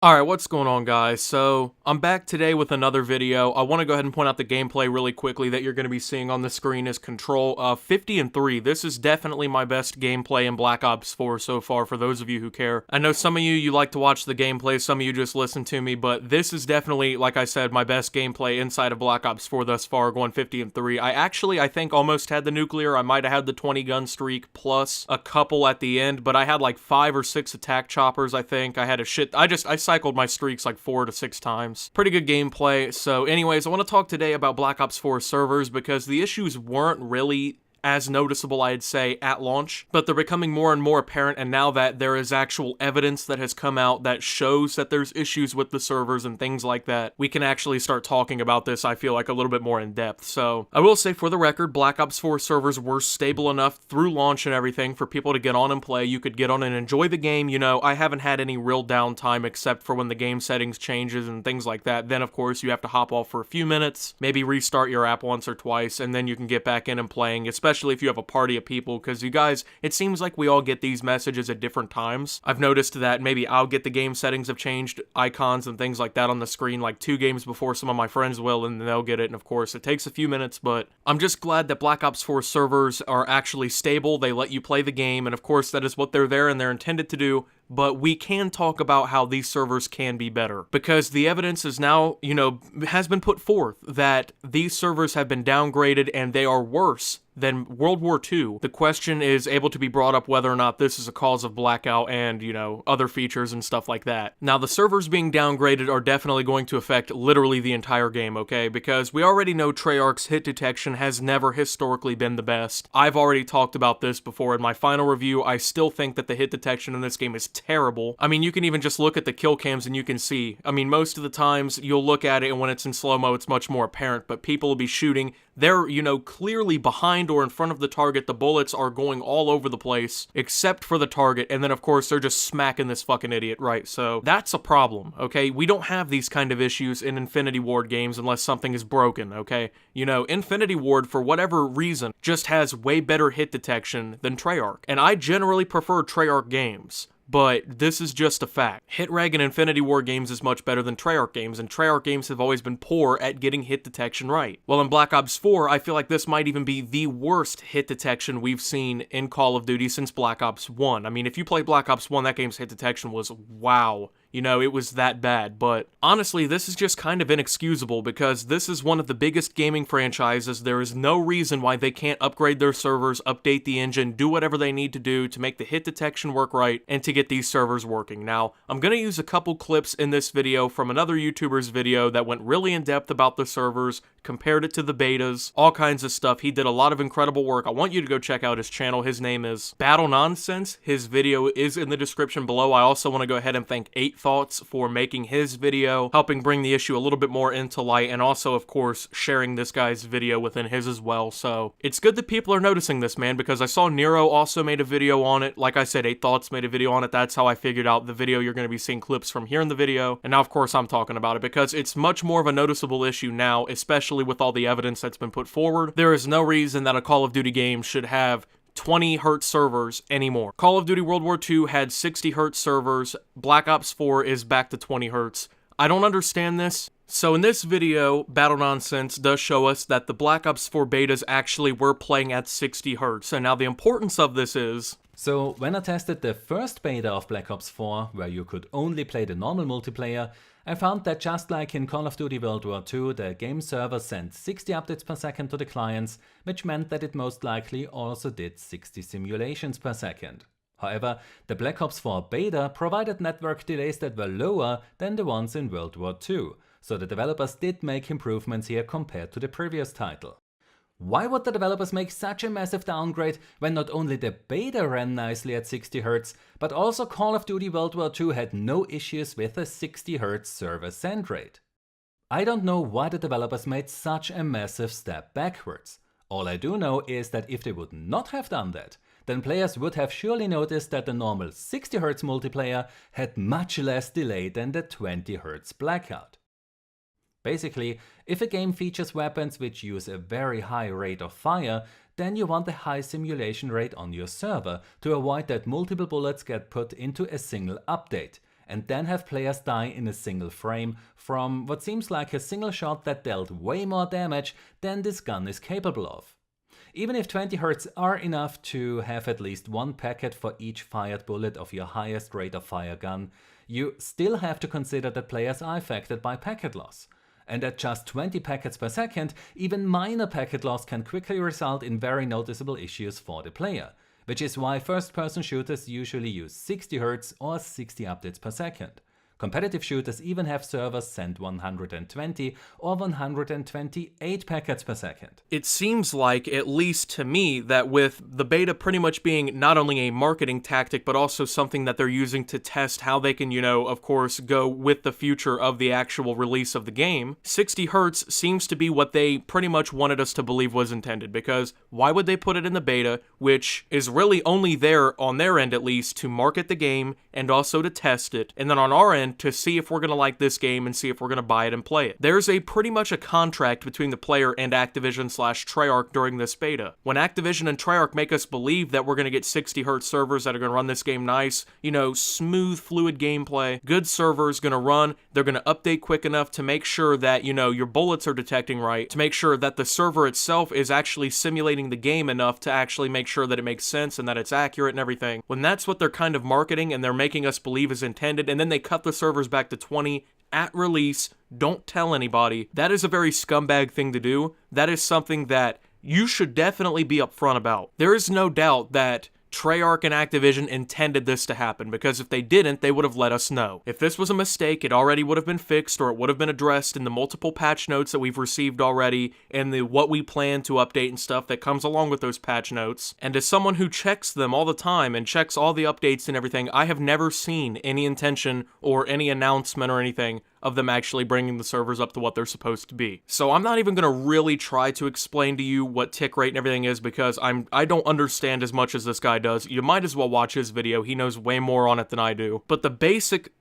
Alright, what's going on, guys? So, I'm back today with another video. I want to go ahead and point out the gameplay really quickly that you're going to be seeing on the screen is Control 50 and 3. This is definitely my best gameplay in Black Ops 4 so far, for those of you who care. I know some of you like to watch the gameplay, some of you just listen to me, but this is definitely, like I said, my best gameplay inside of Black Ops 4 thus far, going 50 and 3. I think, almost had the nuclear. I might have had the 20 gun streak, plus a couple at the end, but I had like 5 or 6 attack choppers, I think. I had a shit... I cycled my streaks like 4 to 6 times. Pretty good gameplay. So anyways, I want to talk today about Black Ops 4 servers because the issues weren't really as noticeable, I'd say, at launch, but they're becoming more and more apparent, and now that there is actual evidence that has come out that shows that there's issues with the servers and things like that, we can actually start talking about this, I feel like, a little bit more in depth. So, I will say, for the record, Black Ops 4 servers were stable enough through launch and everything for people to get on and play. You could get on and enjoy the game. You know, I haven't had any real downtime except for when the game settings changes and things like that. Then, of course, you have to hop off for a few minutes, maybe restart your app once or twice, and then you can get back in and playing, especially if you have a party of people, because you guys, it seems like we all get these messages at different times. I've noticed that maybe I'll get the game settings have changed, icons and things like that on the screen like 2 games before some of my friends will, and they'll get it, and of course it takes a few minutes, but I'm just glad that Black Ops 4 servers are actually stable. They let you play the game, and of course that is what they're there and they're intended to do. But we can talk about how these servers can be better, because the evidence is now, has been put forth that these servers have been downgraded and they are worse than World War II. The question is able to be brought up whether or not this is a cause of blackout and, other features and stuff like that. Now, the servers being downgraded are definitely going to affect literally the entire game, okay? Because we already know Treyarch's hit detection has never historically been the best. I've already talked about this before in my final review. I still think that the hit detection in this game is terrible. I mean, you can even just look at the kill cams and you can see. I mean, most of the times you'll look at it and when it's in slow-mo, it's much more apparent, but people will be shooting. They're, clearly behind or in front of the target. The bullets are going all over the place, except for the target, and then of course they're just smacking this fucking idiot, right? So that's a problem, okay? We don't have these kind of issues in Infinity Ward games unless something is broken, okay? Infinity Ward, for whatever reason, just has way better hit detection than Treyarch, and I generally prefer Treyarch games. But this is just a fact. Hitreg in Infinity Ward games is much better than Treyarch games, and Treyarch games have always been poor at getting hit detection right. Well, in Black Ops 4, I feel like this might even be the worst hit detection we've seen in Call of Duty since Black Ops 1. I mean, if you play Black Ops 1, that game's hit detection was wow. It was that bad, but honestly, this is just kind of inexcusable because this is one of the biggest gaming franchises. There is no reason why they can't upgrade their servers, update the engine, do whatever they need to do to make the hit detection work right and to get these servers working. Now, I'm going to use a couple clips in this video from another YouTuber's video that went really in depth about the servers, compared it to the betas, all kinds of stuff. He did a lot of incredible work. I want you to go check out his channel. His name is Battle Nonsense. His video is in the description below. I also want to go ahead and thank 8 Thoughts for making his video, helping bring the issue a little bit more into light, and also, of course, sharing this guy's video within his as well. So it's good that people are noticing this, man, because I saw Nero also made a video on it. Like I said, 8 Thoughts made a video on it. That's how I figured out the video. You're going to be seeing clips from here in the video, and now, of course, I'm talking about it because it's much more of a noticeable issue now, especially with all the evidence that's been put forward. There is no reason that a Call of Duty game should have 20 Hz servers anymore. Call of Duty World War II had 60 Hz servers. Black Ops 4 is back to 20 Hz. I don't understand this. So in this video, Battle Nonsense does show us that the Black Ops 4 betas actually were playing at 60 Hz. And now the importance of this is... So when I tested the first beta of Black Ops 4, where you could only play the normal multiplayer, I found that just like in Call of Duty World War II, the game server sent 60 updates per second to the clients, which meant that it most likely also did 60 simulations per second. However, the Black Ops 4 beta provided network delays that were lower than the ones in World War II, so the developers did make improvements here compared to the previous title. Why would the developers make such a massive downgrade when not only the beta ran nicely at 60 Hz, but also Call of Duty World War II had no issues with a 60 Hz server send rate? I don't know why the developers made such a massive step backwards. All I do know is that if they would not have done that, then players would have surely noticed that the normal 60 Hz multiplayer had much less delay than the 20 Hz blackout. Basically, if a game features weapons which use a very high rate of fire, then you want a high simulation rate on your server to avoid that multiple bullets get put into a single update, and then have players die in a single frame from what seems like a single shot that dealt way more damage than this gun is capable of. Even if 20 Hz are enough to have at least one packet for each fired bullet of your highest rate of fire gun, you still have to consider that players are affected by packet loss. And at just 20 packets per second, even minor packet loss can quickly result in very noticeable issues for the player, which is why first-person shooters usually use 60 Hz or 60 updates per second. Competitive shooters even have servers send 120 or 128 packets per second. It seems like, at least to me, that with the beta pretty much being not only a marketing tactic, but also something that they're using to test how they can, of course, go with the future of the actual release of the game, 60 Hz seems to be what they pretty much wanted us to believe was intended, because why would they put it in the beta, which is really only there, on their end at least, to market the game and also to test it, and then on our end, to see if we're going to like this game and see if we're going to buy it and play it. There's pretty much a contract between the player and Activision/Treyarch during this beta. When Activision and Treyarch make us believe that we're going to get 60 Hz servers that are going to run this game nice, smooth, fluid gameplay, good servers going to run, they're going to update quick enough to make sure that, your bullets are detecting right, to make sure that the server itself is actually simulating the game enough to actually make sure that it makes sense and that it's accurate and everything. When that's what they're kind of marketing and they're making us believe is intended, and then they cut the servers back to 20 at release, don't tell anybody, that is a very scumbag thing to do. That is something that you should definitely be upfront about. There is no doubt that Treyarch and Activision intended this to happen, because if they didn't, they would have let us know. If this was a mistake, it already would have been fixed, or it would have been addressed in the multiple patch notes that we've received already, and the what we plan to update and stuff that comes along with those patch notes. And as someone who checks them all the time and checks all the updates and everything, I have never seen any intention or any announcement or anything of them actually bringing the servers up to what they're supposed to be. So I'm not even going to really try to explain to you what tick rate and everything is, because I don't understand as much as this guy does. You might as well watch his video. He knows way more on it than I do. But the basic,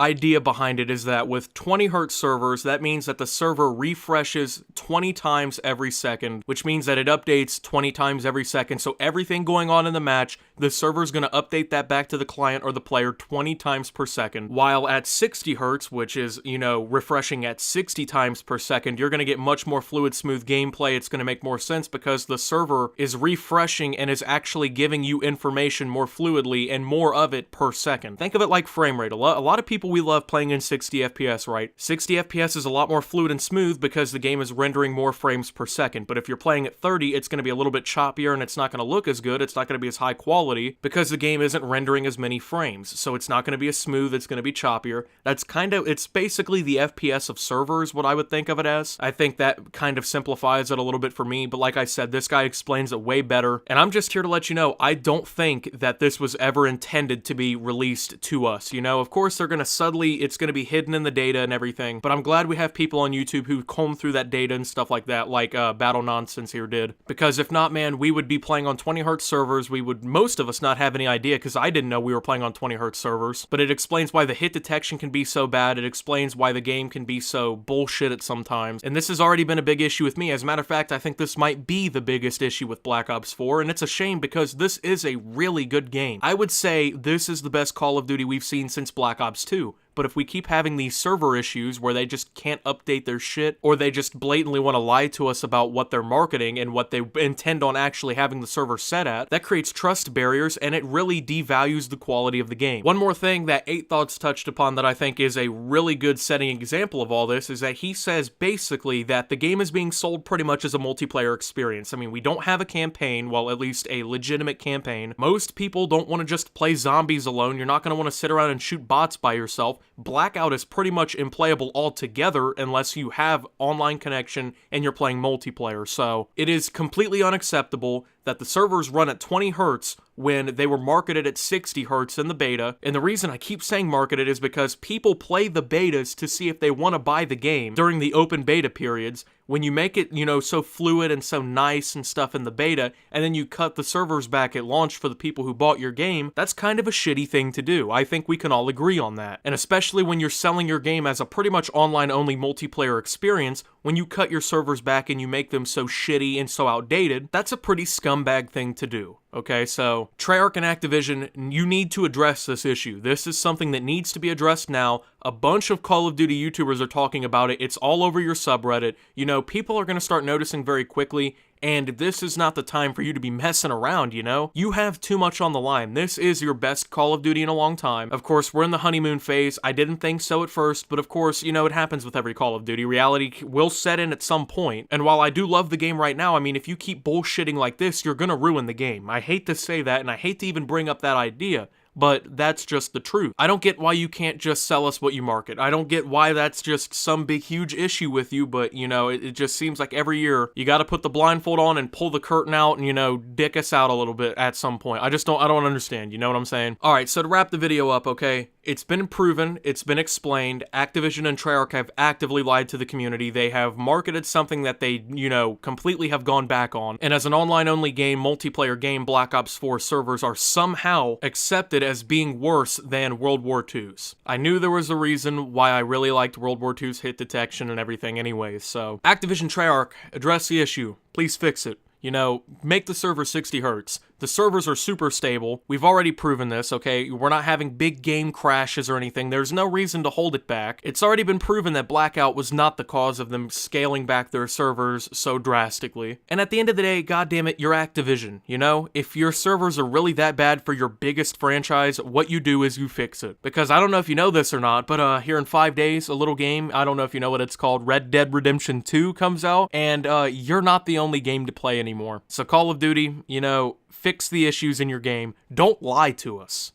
idea behind it is that with 20 Hz servers, that means that the server refreshes 20 times every second, which means that it updates 20 times every second. So everything going on in the match, the server's going to update that back to the client or the player 20 times per second. While at 60 Hz, which is refreshing at 60 times per second, you're going to get much more fluid, smooth gameplay. It's going to make more sense because the server is refreshing and is actually giving you information more fluidly and more of it per second. Think of it like frame rate. A lot of people, we love playing in 60 FPS, right? 60 FPS is a lot more fluid and smooth because the game is rendering more frames per second. But if you're playing at 30, it's going to be a little bit choppier and it's not going to look as good. It's not going to be as high quality because the game isn't rendering as many frames. So it's not going to be as smooth. It's going to be choppier. It's basically the FPS of servers, what I would think of it as. I think that kind of simplifies it a little bit for me, but like I said, this guy explains it way better, and I'm just here to let you know, I don't think that this was ever intended to be released to us, Of course, they're gonna it's gonna be hidden in the data and everything, but I'm glad we have people on YouTube who comb through that data and stuff like that, like Battle Nonsense here did, because if not, man, we would be playing on 20 Hz servers. Most of us not have any idea, because I didn't know we were playing on 20 Hz servers, but it explains why the hit detection can be so bad. It explains why the game can be so bullshit at sometimes, and this has already been a big issue with me. As a matter of fact, I think this might be the biggest issue with Black Ops 4, and it's a shame because this is a really good game. I would say this is the best Call of Duty we've seen since Black Ops 2. But if we keep having these server issues where they just can't update their shit, or they just blatantly want to lie to us about what they're marketing and what they intend on actually having the server set at, that creates trust barriers and it really devalues the quality of the game. One more thing that 8 Thoughts touched upon that I think is a really good setting example of all this is that he says basically that the game is being sold pretty much as a multiplayer experience. I mean, we don't have a campaign, well, at least a legitimate campaign. Most people don't want to just play zombies alone. You're not going to want to sit around and shoot bots by yourself. Blackout is pretty much unplayable altogether unless you have online connection and you're playing multiplayer. So it is completely unacceptable that the servers run at 20 Hz when they were marketed at 60 Hz in the beta. And the reason I keep saying marketed is because people play the betas to see if they want to buy the game during the open beta periods. When you make it, so fluid and so nice and stuff in the beta, and then you cut the servers back at launch for the people who bought your game, that's kind of a shitty thing to do. I think we can all agree on that. And especially when you're selling your game as a pretty much online-only multiplayer experience, when you cut your servers back and you make them so shitty and so outdated, that's a pretty scumbag thing to do. Okay, so Treyarch and Activision, you need to address this issue. This is something that needs to be addressed now. A bunch of Call of Duty YouTubers are talking about it. It's all over your subreddit. You know, people are going to start noticing very quickly, and this is not the time for you to be messing around, you know? You have too much on the line. This is your best Call of Duty in a long time. Of course, we're in the honeymoon phase. I didn't think so at first, but of course, you know, it happens with every Call of Duty. Reality will set in at some point. And while I do love the game right now, I mean, if you keep bullshitting like this, you're gonna ruin the game. I hate to say that, and I hate to even bring up that idea, but that's just the truth. I don't get why you can't just sell us what you market. I don't get why that's just some big huge issue with you, but you know, it just seems like every year you gotta put the blindfold on and pull the curtain out and, you know, dick us out a little bit at some point. I don't understand, you know what I'm saying? Alright, so to wrap the video up, okay, it's been proven, it's been explained, Activision and Treyarch have actively lied to the community. They have marketed something that they, you know, completely have gone back on. And as an online-only game, multiplayer game, Black Ops 4 servers are somehow accepted as being worse than World War II's. I knew there was a reason why I really liked World War II's hit detection and everything anyways, so Activision Treyarch, address the issue. Please fix it. You know, make the server 60 hertz. The servers are super stable. We've already proven this, okay? We're not having big game crashes or anything. There's no reason to hold it back. It's already been proven that Blackout was not the cause of them scaling back their servers so drastically. And at the end of the day, goddammit, you're Activision, you know? If your servers are really that bad for your biggest franchise, what you do is you fix it. Because I don't know if you know this or not, but here in 5 days, a little game, I don't know if you know what it's called, Red Dead Redemption 2 comes out, and you're not the only game to play anymore. So Call of Duty, you know, fix the issues in your game. Don't lie to us.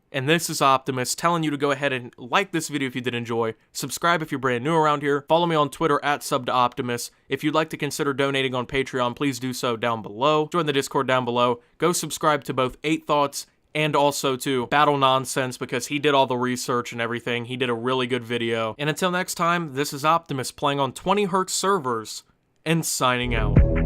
And this is Optimus telling you to go ahead and like this video if you did enjoy, subscribe if you're brand new around here, follow me on Twitter @subtooptimus. If you'd like to consider donating on Patreon, please do so down below. Join the Discord down below. Go subscribe to both 8 Thoughts and also to Battle Nonsense because he did all the research and everything. He did a really good video. And until next time, this is Optimus playing on 20 Hz servers and signing out.